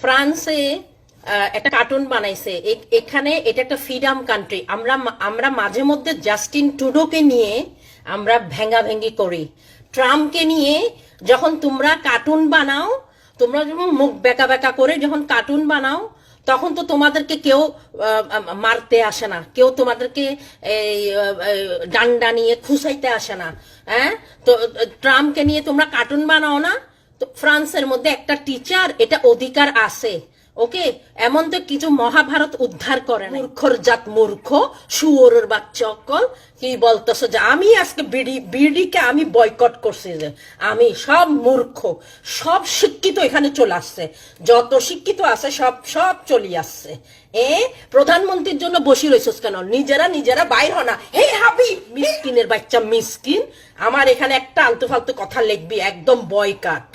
ফ্রান্সে একটা কার্টুন বানাইছে এখানে এটা একটা ফ্রিডম কান্ট্রি। আমরা আমরা মাঝে মধ্যে জাস্টিন ট্রুডোকে নিয়ে আমরা ভেঙ্গাভেঙ্গি করি। ট্রাম্পকে নিয়ে যখন তোমরা কার্টুন বানাও, তোমরা যখন মুখ বেঁকা বেঁকা করে যখন কার্টুন বানাও, তখন তো তোমাদেরকে কেউ মারতে আসে না, কেউ তোমাদেরকে ডান্ডা নিয়ে খুসাইতে আসে না। হ্যাঁ, তো ট্রাম্পকে নিয়ে তোমরা কার্টুন বানাও না, তো ফ্রান্সের মধ্যে একটা টিচার এটা অধিকার আছে। ওকে, এমন তো কিছু মহাভারত উদ্ধার করে না। মূর্খর জাত মূর্খ, শুয়োরের বাচ্চা অকল কি বলতেছো যে আমি আজকে বিডিকে আমি বয়কট করছি, যে আমি সব মূর্খ, সব শিক্ষিত এখানে চলে আসছে, যত শিক্ষিত আছে সব সব চলে আসছে। প্রধানমন্ত্রীর জন্য বসি রয়েছিস কেন? নিজেরা বাইর হনা। হে হাবি মিসকিনের বাচ্চা মিসকিন, আমার এখানে একটা আলতু ফালতু কথা লিখবি, একদম বয়কাট,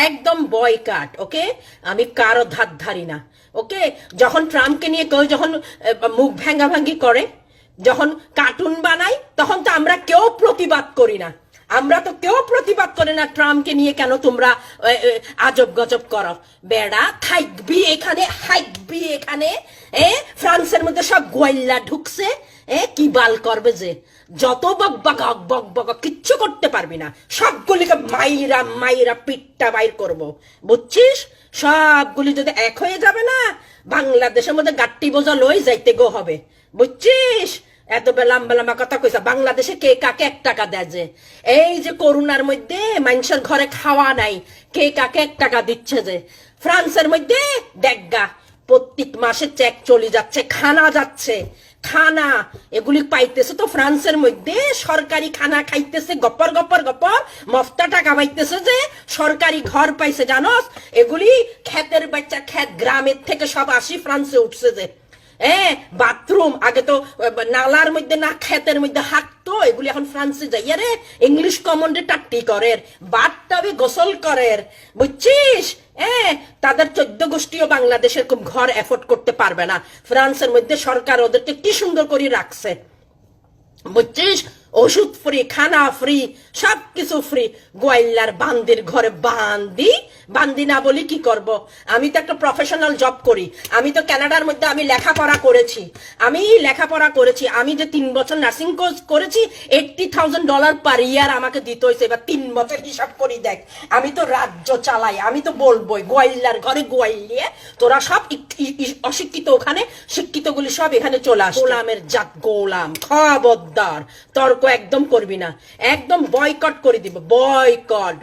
একদম বয়কাট। ওকে, আমি কারো ধার ধারি না। ওকে, যখন ট্রাম্পকে নিয়ে কেউ যখন মুখ ভাঙ্গি করে, যখন কার্টুন বানাই, তখন তো আমরা কেউ প্রতিবাদ করি না। আমরা তো কেউ প্রতিবাদ করে না ট্রাম্পকে নিয়ে কেন তোমরা আজব গজব করো। বেড়া থাকবি এখানে, হাইকবি এখানে। ফ্রান্সের মধ্যে সব গোয়াল্লা ঢুকছে, কি বাল করবে যে, যত বক বক কিচ্ছু করতে পারবি না। সবগুলিকে মাইরা মাইরা পিঠটা বাইর করব, বুঝছিস? সবগুলি যদি এক হয়ে যাবে না, বাংলাদেশের মধ্যে গাট্টি বোঝা লই যাইতে গো হবে, বুঝছিস? এত লম্বা লম্বা কথা কইছা। বাংলাদেশে কে কাকে 1 টাকা দেয়? যে এই যে করোনার মধ্যে মানুষের ঘরে খাওয়া নাই, কে কাকে 1 টাকা দিচ্ছে? যে ফ্রান্সের মধ্যে দেখগা প্রত্যেক মাসে চেক চলে যাচ্ছে, খানা যাচ্ছে, খানা এগুলি পাইতেছে। তো ফ্রান্সের মধ্যে সরকারি খানা খাইতেছে, গপ্পর মফতা টাকা পাইতেছে, যে সরকারি ঘর পাইছে। জানোস, এগুলি ক্ষেতের বাচ্চা, ক্ষেত গ্রামের থেকে সব আসি ফ্রান্সে উঠছে। যে বাথরুম আগে তো নালার মধ্যে না ক্ষেতের মধ্যে হাঁকতো, এগুলি এখন ফ্রান্সে যাইয়া রে ইংলিশ কমন্ডে টাট্টি করের, বাথটাবে গোসল করের, বুঝছিস? তাদের 14 গোষ্ঠীও বাংলাদেশের ঘর এফোর্ড করতে পারবে না। ফ্রান্সের মধ্যে সরকার ওদেরকে কি সুন্দর করে রাখছে, বুঝছিস? ওষুধ ফ্রি, খানা ফ্রি, সবকিছু ফ্রি। গোয়াল্লার বান্দির ঘরে বান্দি না বলি কি করব? আমি তো একটা প্রফেশনাল জব করি। আমি তো কানাডার মধ্যে আমি লেখাপড়া করেছি। আমি যে 3 বছর নার্সিং কোর্স করেছি, $80,000 পার ইয়ার আমাকে দিতে হয়েছে। এবার 3 বছর হিসাব করি দেখ। আমি তো রাজ্য চালাই, আমি তো বলবোই গোয়াল্লার ঘরে গোয়াল্লিয়ে তোরা সব অশিক্ষিত, ওখানে শিক্ষিতগুলি সব এখানে চলে আসে। গোলামের জাত গোলাম, খবরদার তর্ক একদম করবি না, একদম বয়কট করে দিব, বয়কট।